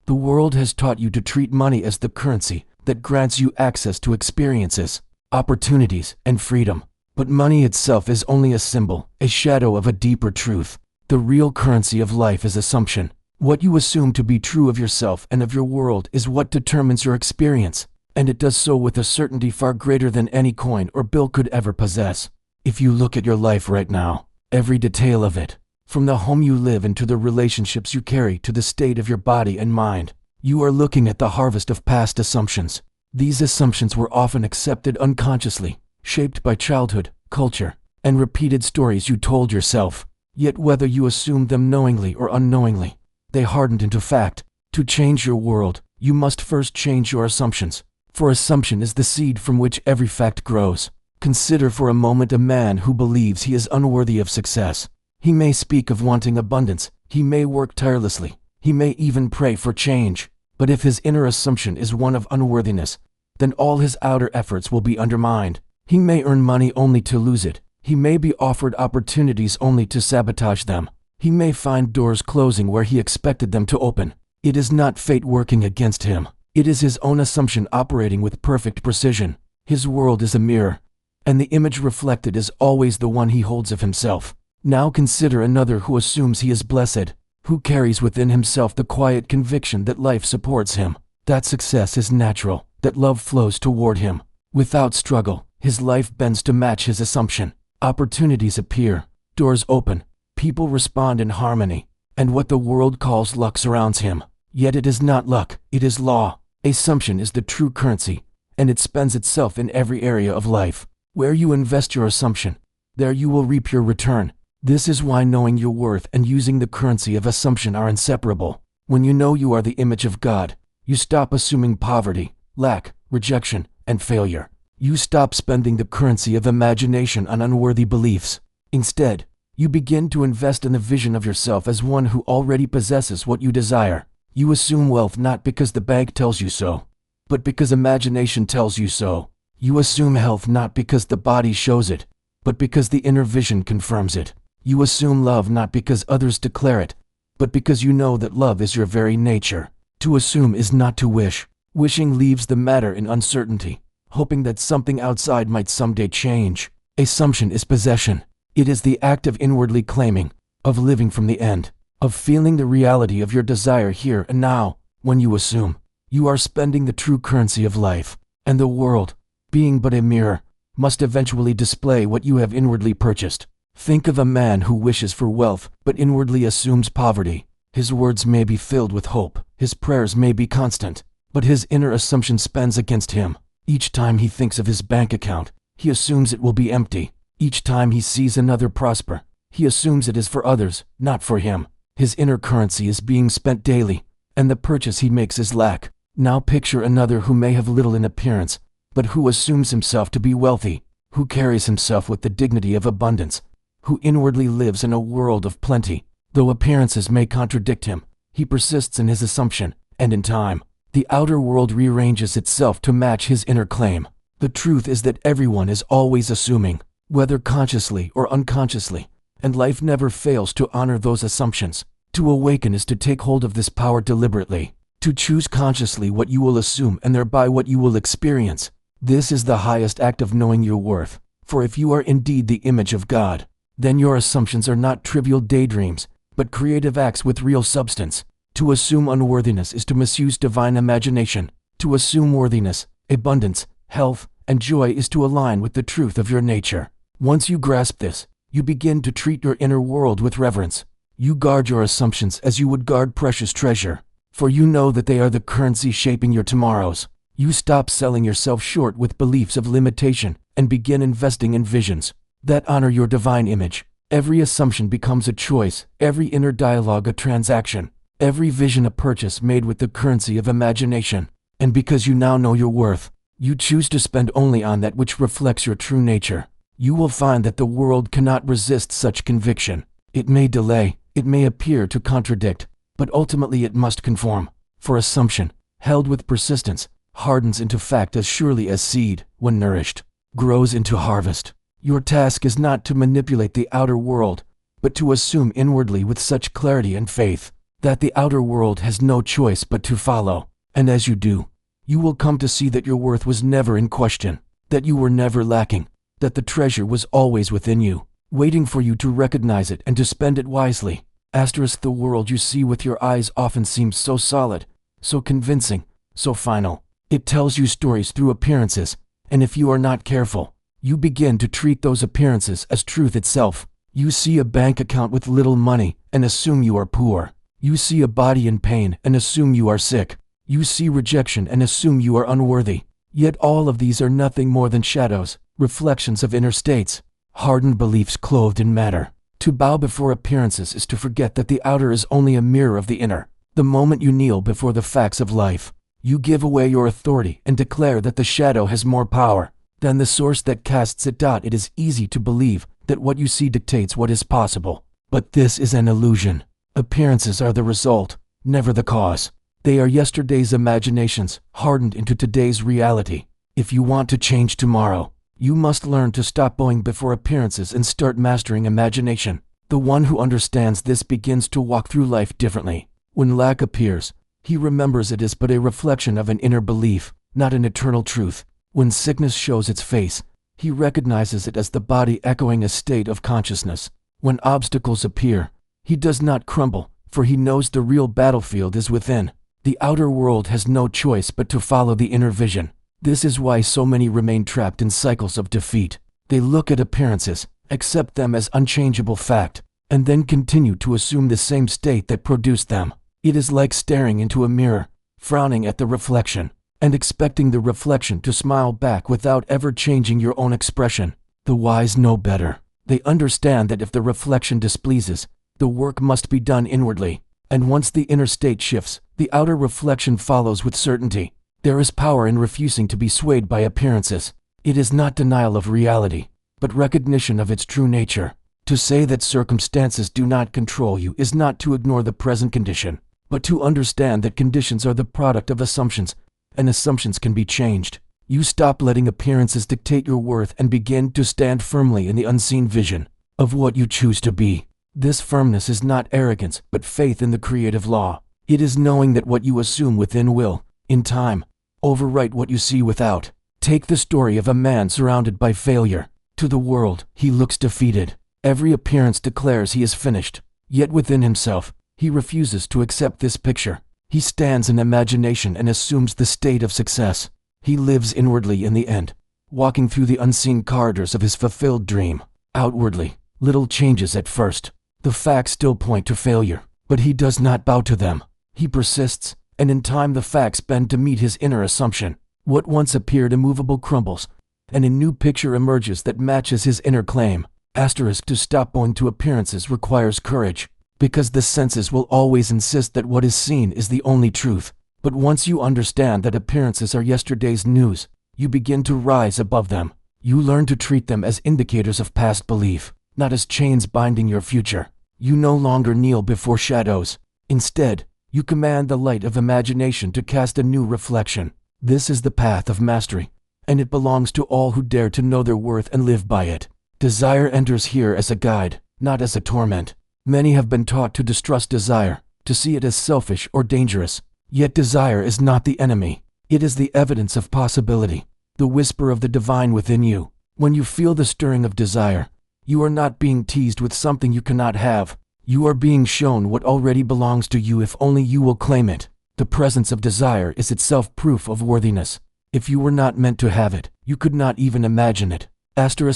The world has taught you to treat money as the currency that grants you access to experiences, opportunities, and freedom. But money itself is only a symbol, a shadow of a deeper truth. The real currency of life is assumption. What you assume to be true of yourself and of your world is what determines your experience, and it does so with a certainty far greater than any coin or bill could ever possess. If you look at your life right now, every detail of it, from the home you live in to the relationships you carry to the state of your body and mind, you are looking at the harvest of past assumptions. These assumptions were often accepted unconsciously, shaped by childhood, culture, and repeated stories you told yourself. Yet whether you assumed them knowingly or unknowingly, they hardened into fact. To change your world, you must first change your assumptions, for assumption is the seed from which every fact grows. Consider for a moment a man who believes he is unworthy of success. He may speak of wanting abundance, he may work tirelessly, he may even pray for change, but if his inner assumption is one of unworthiness, then all his outer efforts will be undermined. He may earn money only to lose it. He may be offered opportunities only to sabotage them. He may find doors closing where he expected them to open. It is not fate working against him. It is his own assumption operating with perfect precision. His world is a mirror, and the image reflected is always the one he holds of himself. Now consider another who assumes he is blessed, who carries within himself the quiet conviction that life supports him, that success is natural, that love flows toward him. Without struggle, his life bends to match his assumption. Opportunities appear, doors open, people respond in harmony, and what the world calls luck surrounds him. Yet it is not luck, it is law. Assumption is the true currency, and it spends itself in every area of life. Where you invest your assumption, there you will reap your return. This is why knowing your worth and using the currency of assumption are inseparable. When you know you are the image of God, you stop assuming poverty, lack, rejection, and failure. You stop spending the currency of imagination on unworthy beliefs. Instead, you begin to invest in the vision of yourself as one who already possesses what you desire. You assume wealth not because the bank tells you so, but because imagination tells you so. You assume health not because the body shows it, but because the inner vision confirms it. You assume love not because others declare it, but because you know that love is your very nature. To assume is not to wish. Wishing leaves the matter in uncertainty, hoping that something outside might someday change. Assumption is possession. It is the act of inwardly claiming, of living from the end, of feeling the reality of your desire here and now. When you assume, you are spending the true currency of life, and the world, being but a mirror, must eventually display what you have inwardly purchased. Think of a man who wishes for wealth but inwardly assumes poverty. His words may be filled with hope, his prayers may be constant, but his inner assumption spends against him. Each time he thinks of his bank account, he assumes it will be empty. Each time he sees another prosper, he assumes it is for others, not for him. His inner currency is being spent daily, and the purchase he makes is lack. Now picture another who may have little in appearance, but who assumes himself to be wealthy, who carries himself with the dignity of abundance, who inwardly lives in a world of plenty. Though appearances may contradict him, he persists in his assumption, and in time, the outer world rearranges itself to match his inner claim. The truth is that everyone is always assuming, whether consciously or unconsciously, and life never fails to honor those assumptions. To awaken is to take hold of this power deliberately, to choose consciously what you will assume and thereby what you will experience. This is the highest act of knowing your worth, for if you are indeed the image of God, then your assumptions are not trivial daydreams, but creative acts with real substance. To assume unworthiness is to misuse divine imagination. To assume worthiness, abundance, health, and joy is to align with the truth of your nature. Once you grasp this, you begin to treat your inner world with reverence. You guard your assumptions as you would guard precious treasure, for you know that they are the currency shaping your tomorrows. You stop selling yourself short with beliefs of limitation and begin investing in visions that honor your divine image. Every assumption becomes a choice, every inner dialogue a transaction, every vision a purchase made with the currency of imagination. And because you now know your worth, you choose to spend only on that which reflects your true nature. You will find that the world cannot resist such conviction. It may delay, it may appear to contradict, but ultimately it must conform. For assumption, held with persistence, hardens into fact as surely as seed, when nourished, grows into harvest. Your task is not to manipulate the outer world, but to assume inwardly with such clarity and faith that the outer world has no choice but to follow. And as you do, you will come to see that your worth was never in question, that you were never lacking, that the treasure was always within you, waiting for you to recognize it and to spend it wisely. The world you see with your eyes often seems so solid, so convincing, so final. It tells you stories through appearances, and if you are not careful, you begin to treat those appearances as truth itself. You see a bank account with little money and assume you are poor. You see a body in pain and assume you are sick. You see rejection and assume you are unworthy. Yet all of these are nothing more than shadows, reflections of inner states, hardened beliefs clothed in matter. To bow before appearances is to forget that the outer is only a mirror of the inner. The moment you kneel before the facts of life, you give away your authority and declare that the shadow has more power than the source that casts it. It is easy to believe that what you see dictates what is possible, but this is an illusion. Appearances are the result, never the cause. They are yesterday's imaginations, hardened into today's reality. If you want to change tomorrow, you must learn to stop bowing before appearances and start mastering imagination. The one who understands this begins to walk through life differently. When lack appears, he remembers it is but a reflection of an inner belief, not an eternal truth. When sickness shows its face, he recognizes it as the body echoing a state of consciousness. When obstacles appear, he does not crumble, for he knows the real battlefield is within. The outer world has no choice but to follow the inner vision. This is why so many remain trapped in cycles of defeat. They look at appearances, accept them as unchangeable fact, and then continue to assume the same state that produced them. It is like staring into a mirror, frowning at the reflection, and expecting the reflection to smile back without ever changing your own expression. The wise know better. They understand that if the reflection displeases, the work must be done inwardly, and once the inner state shifts, the outer reflection follows with certainty. There is power in refusing to be swayed by appearances. It is not denial of reality, but recognition of its true nature. To say that circumstances do not control you is not to ignore the present condition, but to understand that conditions are the product of assumptions, and assumptions can be changed. You stop letting appearances dictate your worth and begin to stand firmly in the unseen vision of what you choose to be. This firmness is not arrogance, but faith in the creative law. It is knowing that what you assume within will, in time, overwrite what you see without. Take the story of a man surrounded by failure. To the world, he looks defeated. Every appearance declares he is finished. Yet within himself, he refuses to accept this picture. He stands in imagination and assumes the state of success. He lives inwardly in the end, walking through the unseen corridors of his fulfilled dream. Outwardly, little changes at first. The facts still point to failure, but he does not bow to them. He persists, and in time the facts bend to meet his inner assumption. What once appeared immovable crumbles, and a new picture emerges that matches his inner claim. To stop bowing to appearances requires courage, because the senses will always insist that what is seen is the only truth. But once you understand that appearances are yesterday's news, you begin to rise above them. You learn to treat them as indicators of past belief, not as chains binding your future. You no longer kneel before shadows. Instead, you command the light of imagination to cast a new reflection. This is the path of mastery, and it belongs to all who dare to know their worth and live by it. Desire enters here as a guide, not as a torment. Many have been taught to distrust desire, to see it as selfish or dangerous. Yet desire is not the enemy. It is the evidence of possibility, the whisper of the divine within you. When you feel the stirring of desire, you are not being teased with something you cannot have. You are being shown what already belongs to you if only you will claim it. The presence of desire is itself proof of worthiness. If you were not meant to have it, you could not even imagine it.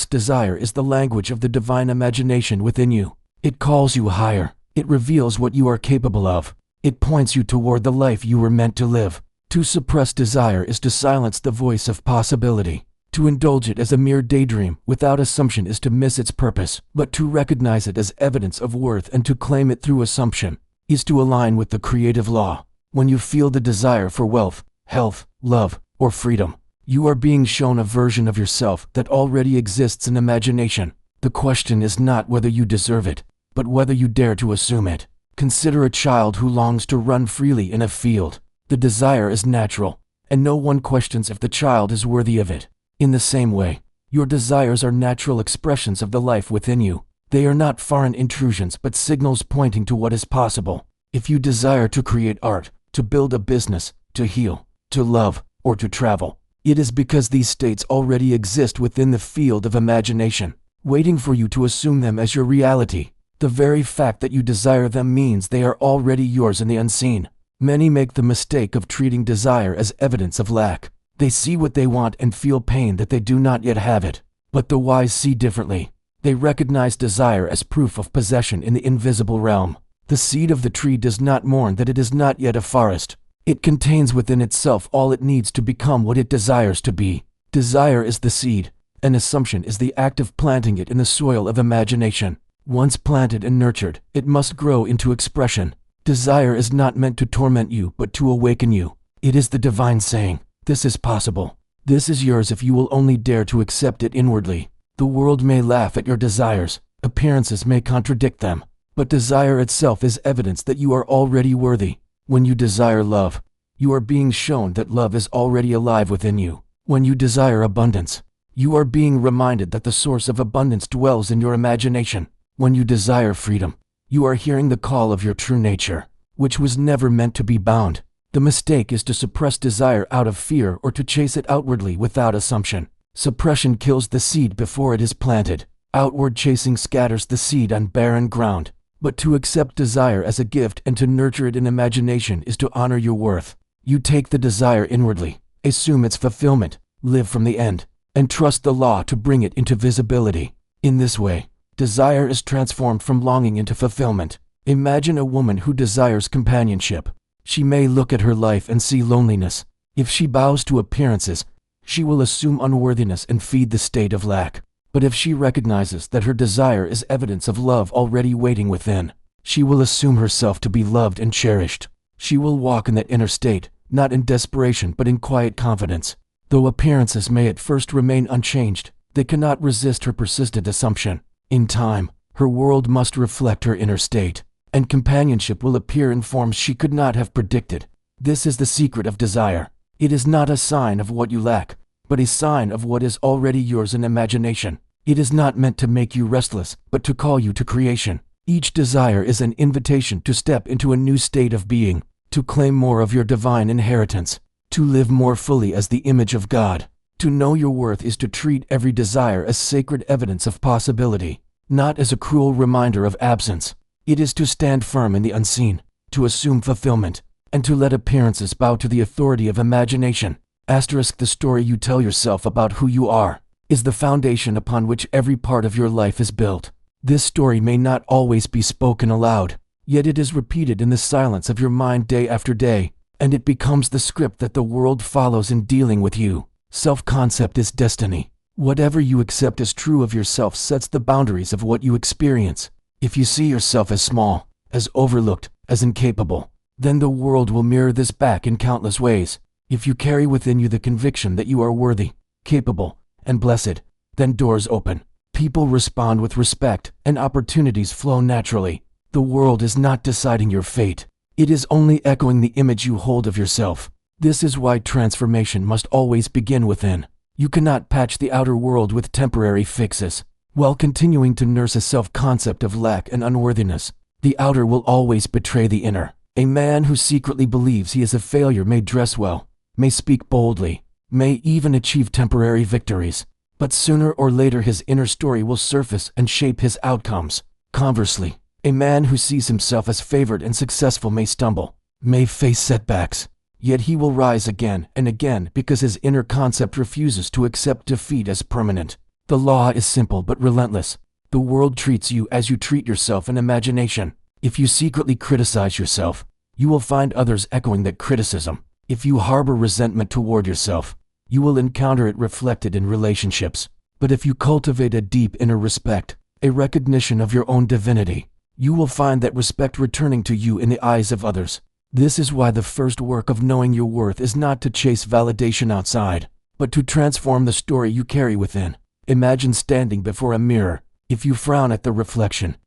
Desire is the language of the divine imagination within you. It calls you higher. It reveals what you are capable of. It points you toward the life you were meant to live. To suppress desire is to silence the voice of possibility. To indulge it as a mere daydream without assumption is to miss its purpose. But to recognize it as evidence of worth and to claim it through assumption is to align with the creative law. When you feel the desire for wealth, health, love, or freedom, you are being shown a version of yourself that already exists in imagination. The question is not whether you deserve it, but whether you dare to assume it. Consider a child who longs to run freely in a field. The desire is natural, and no one questions if the child is worthy of it. In the same way, your desires are natural expressions of the life within you. They are not foreign intrusions but signals pointing to what is possible. If you desire to create art, to build a business, to heal, to love, or to travel, it is because these states already exist within the field of imagination, waiting for you to assume them as your reality. The very fact that you desire them means they are already yours in the unseen. Many make the mistake of treating desire as evidence of lack. They see what they want and feel pain that they do not yet have it. But the wise see differently. They recognize desire as proof of possession in the invisible realm. The seed of the tree does not mourn that it is not yet a forest. It contains within itself all it needs to become what it desires to be. Desire is the seed. An assumption is the act of planting it in the soil of imagination. Once planted and nurtured, it must grow into expression. Desire is not meant to torment you, but to awaken you. It is the divine saying, "This is possible. This is yours if you will only dare to accept it inwardly." The world may laugh at your desires, appearances may contradict them, but desire itself is evidence that you are already worthy. When you desire love, you are being shown that love is already alive within you. When you desire abundance, you are being reminded that the source of abundance dwells in your imagination. When you desire freedom, you are hearing the call of your true nature, which was never meant to be bound. The mistake is to suppress desire out of fear or to chase it outwardly without assumption. Suppression kills the seed before it is planted. Outward chasing scatters the seed on barren ground. But to accept desire as a gift and to nurture it in imagination is to honor your worth. You take the desire inwardly, assume its fulfillment, live from the end, and trust the law to bring it into visibility. In this way, desire is transformed from longing into fulfillment. Imagine a woman who desires companionship. She may look at her life and see loneliness. If she bows to appearances, she will assume unworthiness and feed the state of lack. But if she recognizes that her desire is evidence of love already waiting within, she will assume herself to be loved and cherished. She will walk in that inner state, not in desperation but in quiet confidence. Though appearances may at first remain unchanged, they cannot resist her persistent assumption. In time, her world must reflect her inner state, and companionship will appear in forms she could not have predicted. This is the secret of desire. It is not a sign of what you lack, but a sign of what is already yours in imagination. It is not meant to make you restless, but to call you to creation. Each desire is an invitation to step into a new state of being, to claim more of your divine inheritance, to live more fully as the image of God. To know your worth is to treat every desire as sacred evidence of possibility, not as a cruel reminder of absence. It is to stand firm in the unseen, to assume fulfillment, and to let appearances bow to the authority of imagination. The story you tell yourself about who you are is the foundation upon which every part of your life is built. This story may not always be spoken aloud, yet it is repeated in the silence of your mind day after day, and it becomes the script that the world follows in dealing with you. Self-concept is destiny. Whatever you accept as true of yourself sets the boundaries of what you experience. If you see yourself as small, as overlooked, as incapable, then the world will mirror this back in countless ways. If you carry within you the conviction that you are worthy, capable, and blessed, then doors open. People respond with respect, and opportunities flow naturally. The world is not deciding your fate. It is only echoing the image you hold of yourself. This is why transformation must always begin within. You cannot patch the outer world with temporary fixes, while continuing to nurse a self-concept of lack and unworthiness. The outer will always betray the inner. A man who secretly believes he is a failure may dress well, may speak boldly, may even achieve temporary victories, but sooner or later his inner story will surface and shape his outcomes. Conversely, a man who sees himself as favored and successful may stumble, may face setbacks, yet he will rise again and again because his inner concept refuses to accept defeat as permanent. The law is simple but relentless. The world treats you as you treat yourself in imagination. If you secretly criticize yourself, you will find others echoing that criticism. If you harbor resentment toward yourself, you will encounter it reflected in relationships. But if you cultivate a deep inner respect, a recognition of your own divinity, you will find that respect returning to you in the eyes of others. This is why the first work of knowing your worth is not to chase validation outside, but to transform the story you carry within. Imagine standing before a mirror. If you frown at the reflection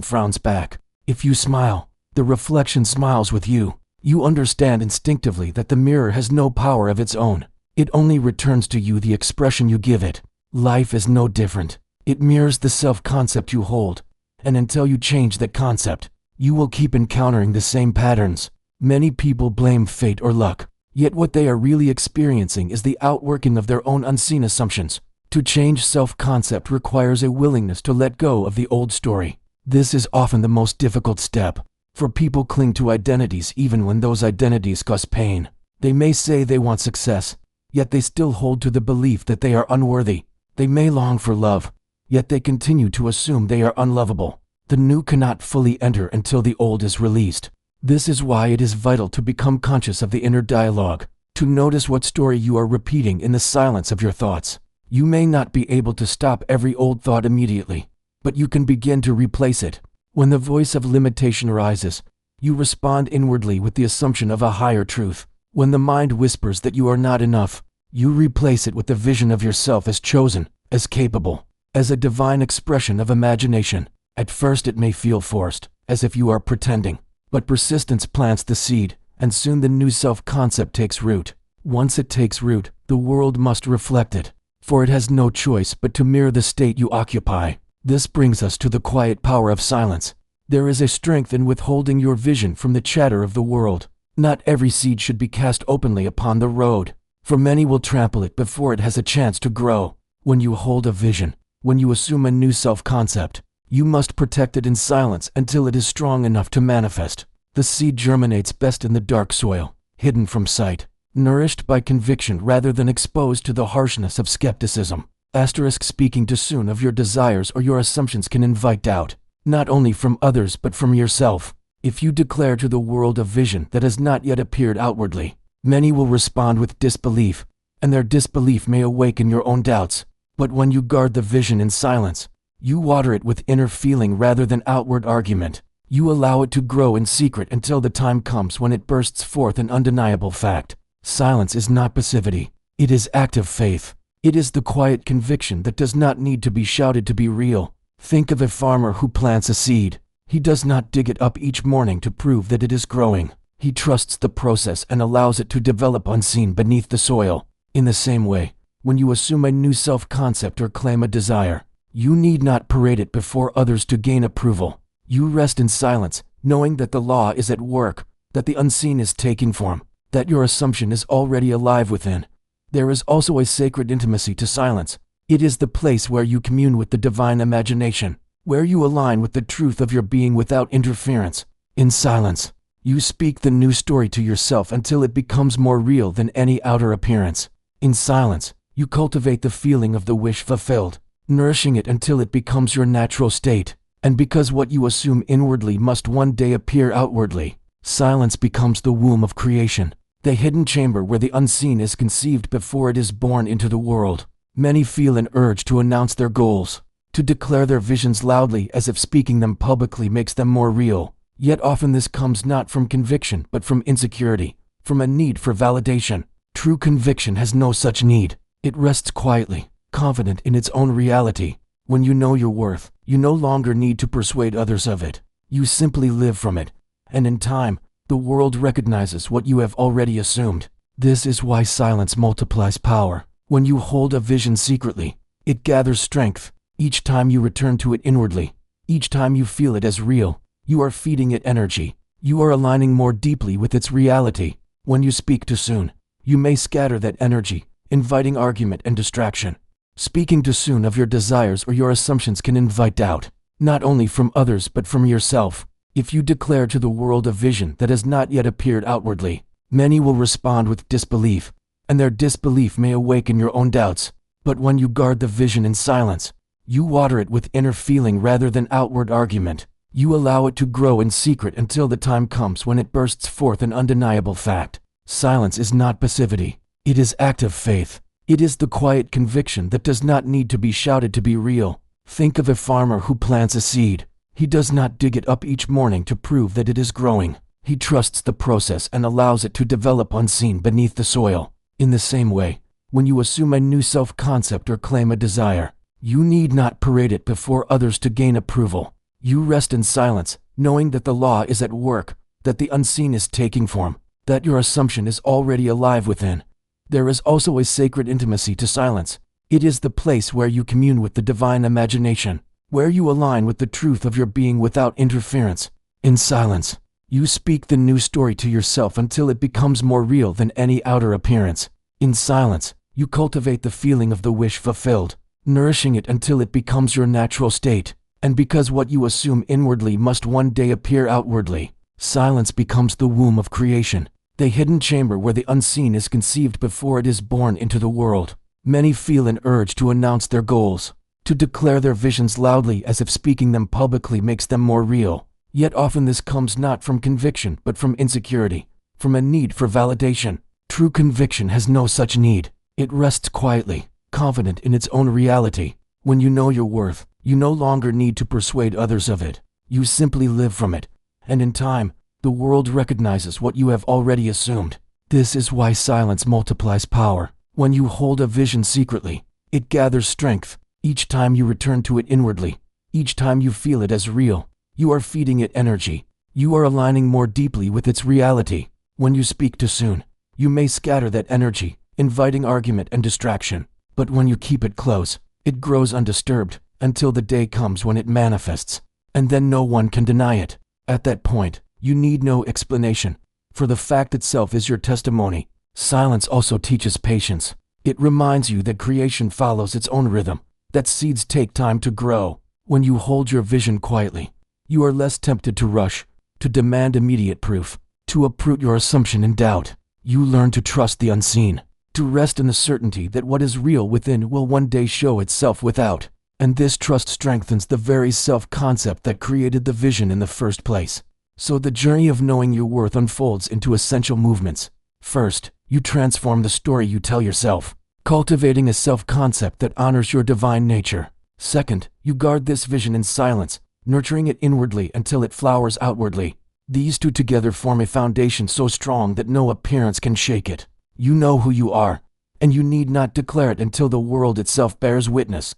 frowns back. If you smile, the reflection smiles with you. You understand instinctively that the mirror has no power of its own. It only returns to you the expression you give it. Life is no different. It mirrors the self-concept you hold, and until you change that concept, You will keep encountering the same patterns. Many people blame fate or luck, yet what they are really experiencing is the outworking of their own unseen assumptions. To change self-concept requires a willingness to let go of the old story. This is often the most difficult step, for people cling to identities even when those identities cause pain. They may say they want success, yet they still hold to the belief that they are unworthy. They may long for love, yet they continue to assume they are unlovable. The new cannot fully enter until the old is released. This is why it is vital to become conscious of the inner dialogue, to notice what story you are repeating in the silence of your thoughts. You may not be able to stop every old thought immediately, but you can begin to replace it. When the voice of limitation arises, you respond inwardly with the assumption of a higher truth. When the mind whispers that you are not enough, you replace it with the vision of yourself as chosen, as capable, as a divine expression of imagination. At first it may feel forced, as if you are pretending, but persistence plants the seed, and soon the new self-concept takes root. Once it takes root, the world must reflect it, for it has no choice but to mirror the state you occupy. This brings us to the quiet power of silence. There is a strength in withholding your vision from the chatter of the world. Not every seed should be cast openly upon the road, for many will trample it before it has a chance to grow. When you hold a vision, when you assume a new self-concept, you must protect it in silence until it is strong enough to manifest. The seed germinates best in the dark soil, hidden from sight, nourished by conviction rather than exposed to the harshness of skepticism. Speaking too soon of your desires or your assumptions can invite doubt, not only from others but from yourself. If you declare to the world a vision that has not yet appeared outwardly, many will respond with disbelief, and their disbelief may awaken your own doubts. But when you guard the vision in silence, you water it with inner feeling rather than outward argument. You allow it to grow in secret until the time comes when it bursts forth an undeniable fact. Silence is not passivity. It is active faith. It is the quiet conviction that does not need to be shouted to be real. Think of a farmer who plants a seed. He does not dig it up each morning to prove that it is growing. He trusts the process and allows it to develop unseen beneath the soil. In the same way, when you assume a new self-concept or claim a desire, you need not parade it before others to gain approval. You rest in silence, knowing that the law is at work, that the unseen is taking form, that your assumption is already alive within. There is also a sacred intimacy to silence. It is the place where you commune with the divine imagination, where you align with the truth of your being without interference. In silence, you speak the new story to yourself until it becomes more real than any outer appearance. In silence, you cultivate the feeling of the wish fulfilled, nourishing it until it becomes your natural state. And because what you assume inwardly must one day appear outwardly, silence becomes the womb of creation, the hidden chamber where the unseen is conceived before it is born into the world. Many feel an urge to announce their goals, to declare their visions loudly as if speaking them publicly makes them more real. Yet often this comes not from conviction but from insecurity, from a need for validation. True conviction has no such need. It rests quietly, confident in its own reality. When you know your worth, you no longer need to persuade others of it. You simply live from it, and in time, the world recognizes what you have already assumed. This is why silence multiplies power. When you hold a vision secretly, it gathers strength. Each time you return to it inwardly, each time you feel it as real, you are feeding it energy. You are aligning more deeply with its reality. When you speak too soon, you may scatter that energy, inviting argument and distraction. Speaking too soon of your desires or your assumptions can invite doubt, not only from others but from yourself. If you declare to the world a vision that has not yet appeared outwardly, many will respond with disbelief, and their disbelief may awaken your own doubts. But when you guard the vision in silence, you water it with inner feeling rather than outward argument. You allow it to grow in secret until the time comes when it bursts forth an undeniable fact. Silence is not passivity. It is active faith. It is the quiet conviction that does not need to be shouted to be real. Think of a farmer who plants a seed. He does not dig it up each morning to prove that it is growing. He trusts the process and allows it to develop unseen beneath the soil. In the same way, when you assume a new self-concept or claim a desire, you need not parade it before others to gain approval. You rest in silence, knowing that the law is at work, that the unseen is taking form, that your assumption is already alive within. There is also a sacred intimacy to silence. It is the place where you commune with the divine imagination, where you align with the truth of your being without interference. In silence, you speak the new story to yourself until it becomes more real than any outer appearance. In silence, you cultivate the feeling of the wish fulfilled, nourishing it until it becomes your natural state. And because what you assume inwardly must one day appear outwardly, silence becomes the womb of creation, the hidden chamber where the unseen is conceived before it is born into the world. Many feel an urge to announce their goals, to declare their visions loudly as if speaking them publicly makes them more real. Yet often this comes not from conviction but from insecurity, from a need for validation. True conviction has no such need. It rests quietly, confident in its own reality. When you know your worth, you no longer need to persuade others of it. You simply live from it, and in time, the world recognizes what you have already assumed. This is why silence multiplies power. When you hold a vision secretly, it gathers strength. Each time you return to it inwardly, each time you feel it as real, you are feeding it energy. You are aligning more deeply with its reality. When you speak too soon, you may scatter that energy, inviting argument and distraction. But when you keep it close, it grows undisturbed, until the day comes when it manifests. And then no one can deny it. At that point, you need no explanation, for the fact itself is your testimony. Silence also teaches patience. It reminds you that creation follows its own rhythm, that seeds take time to grow. When you hold your vision quietly, you are less tempted to rush, to demand immediate proof, to uproot your assumption in doubt. You learn to trust the unseen, to rest in the certainty that what is real within will one day show itself without. And this trust strengthens the very self-concept that created the vision in the first place. So the journey of knowing your worth unfolds into essential movements. First, you transform the story you tell yourself, cultivating a self-concept that honors your divine nature. Second, you guard this vision in silence, nurturing it inwardly until it flowers outwardly. These two together form a foundation so strong that no appearance can shake it. You know who you are, and you need not declare it until the world itself bears witness.